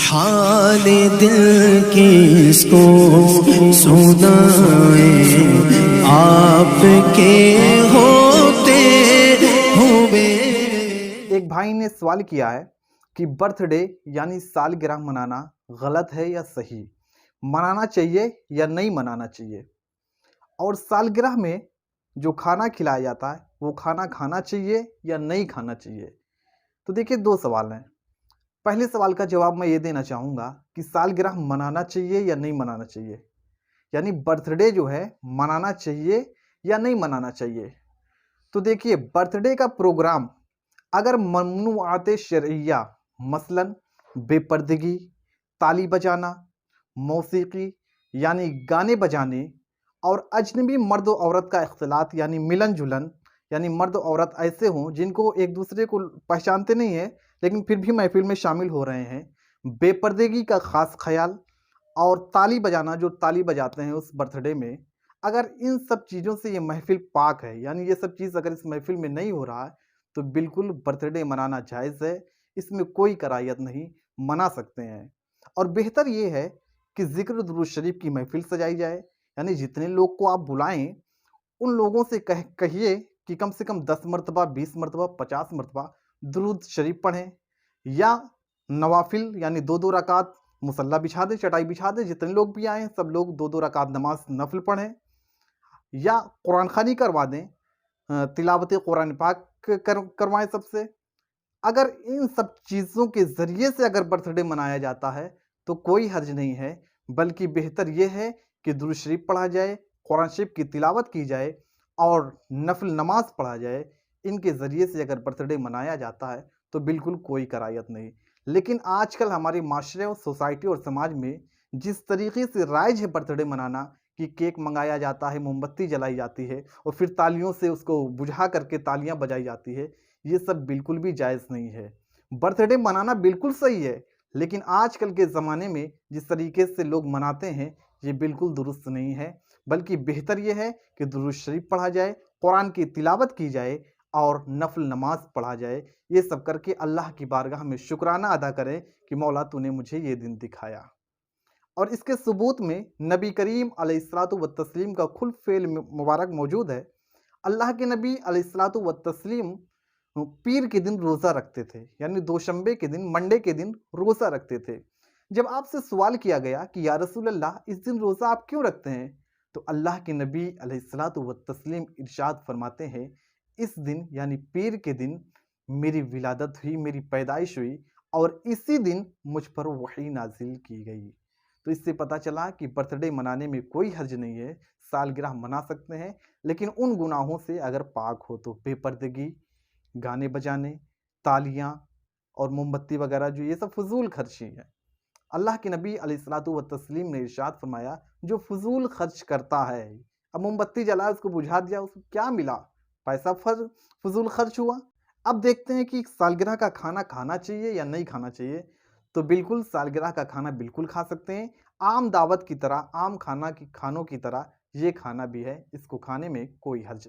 हाल दिल किसको सुनाए, आपके होते हुए। एक भाई ने सवाल किया है कि बर्थडे यानी सालगिरह मनाना गलत है या सही, मनाना चाहिए या नहीं मनाना चाहिए, और सालगिरह में जो खाना खिलाया जाता है वो खाना खाना चाहिए या नहीं खाना चाहिए। तो देखिए, दो सवाल हैं। पहले सवाल का जवाब मैं ये देना चाहूँगा कि सालगिरह मनाना चाहिए या नहीं मनाना चाहिए, यानी बर्थडे जो है मनाना चाहिए या नहीं मनाना चाहिए। तो देखिए, बर्थडे का प्रोग्राम अगर ममनुआत शरइया मसलन बेपर्दगी, ताली बजाना, मौसीकी यानी गाने बजाने, और अजनबी मर्द और औरत का इख्तिलात यानी मिलन जुलन, यानी मर्द और औरत ऐसे हों जिनको एक दूसरे को पहचानते नहीं है लेकिन फिर भी महफिल में शामिल हो रहे हैं, बेपर्दगी का ख़ास ख्याल, और ताली बजाना जो ताली बजाते हैं उस बर्थडे में, अगर इन सब चीज़ों से ये महफिल पाक है, यानी ये सब चीज़ अगर इस महफिल में नहीं हो रहा है, तो बिल्कुल बर्थडे मनाना जायज़ है, इसमें कोई कराहियत नहीं, मना सकते हैं। और बेहतर ये है कि ज़िक्र दुरूद शरीफ की महफिल सजाई जाए, यानी जितने लोग को आप बुलाएँ, उन लोगों से कहिए कि कम से कम 10 मरतबा, 20 मरतबा, 50 मरतबा दुरूद शरीफ पढ़ें, या नवाफ़िल यानी 2-2 रकात मुसल्ला बिछा दें, चटाई बिछा दें, जितने लोग भी आएँ सब लोग 2-2 रकात नमाज़ नफ़िल पढ़ें, या कुरान ख़वानी करवा दें, तिलावत कुरान पाक करवाएँ सबसे। अगर इन सब चीज़ों के ज़रिए से अगर बर्थडे मनाया जाता है तो कोई हर्ज नहीं है, बल्कि बेहतर ये है कि दुरूद शरीफ पढ़ा जाए, कुरान शरीफ की तिलावत की जाए और नफ़िल नमाज़ पढ़ा जाए। इनके ज़रिए से अगर बर्थडे मनाया जाता है तो बिल्कुल कोई कराहियत नहीं। लेकिन आजकल हमारे माशरे और सोसाइटी और समाज में जिस तरीके से राइज है बर्थडे मनाना कि केक मंगाया जाता है, मोमबत्ती जलाई जाती है और फिर तालियों से उसको बुझा करके तालियां बजाई जाती है, ये सब बिल्कुल भी जायज़ नहीं है। बर्थडे मनाना बिल्कुल सही है, लेकिन आजकल के ज़माने में जिस तरीके से लोग मनाते हैं, ये बिल्कुल दुरुस्त नहीं है। बल्कि बेहतर ये है कि दुरूद शरीफ पढ़ा जाए, कुरान की तिलावत की जाए और नफ़िल नमाज़ पढ़ा जाए। ये सब करके अल्लाह की बारगाह में शुक्राना अदा करें कि मौला तूने मुझे ये दिन दिखाया। और इसके सबूत में नबी करीम अलैहिस्सलातु व तस्लीम का खुल फ़ेल मुबारक मौजूद है। अल्लाह के नबी अलैहिस्सलातु व तस्लीम पीर के दिन रोज़ा रखते थे, यानी दोशंबे के दिन, मंडे के दिन रोज़ा रखते थे। जब आपसे सवाल किया गया कि या रसूल अल्लाह, इस दिन रोज़ा आप क्यों रखते हैं? तो अल्लाह के नबी अलैहिस्सलातु व तस्लीम इरशाद फरमाते हैं, इस दिन यानी पीर के दिन मेरी विलादत हुई, मेरी पैदाइश हुई, और इसी दिन मुझ पर वही नाज़िल की गई। तो इससे पता चला कि बर्थडे मनाने में कोई हर्ज नहीं है, सालगिरह मना सकते हैं, लेकिन उन गुनाहों से अगर पाक हो तो। बेपर्दगी, गाने बजाने, तालियाँ और मोमबत्ती वगैरह जो ये सब फ़ुज़ूल खर्ची है। अल्लाह के नबी अलैहिस्सलातु व तस्लीम ने इरशाद फरमाया, जो फ़ुज़ूल खर्च करता है, अब मोमबत्ती जलाया उसको बुझा दिया, उसको क्या मिला? पैसा फ़ुज़ूल खर्च हुआ। अब देखते हैं कि सालगिरह का खाना खाना चाहिए या नहीं खाना चाहिए। तो बिल्कुल सालगिरह का खाना बिल्कुल खा सकते हैं। आम दावत की तरह, आम खानों की तरह ये खाना भी है, इसको खाने में कोई हर्ज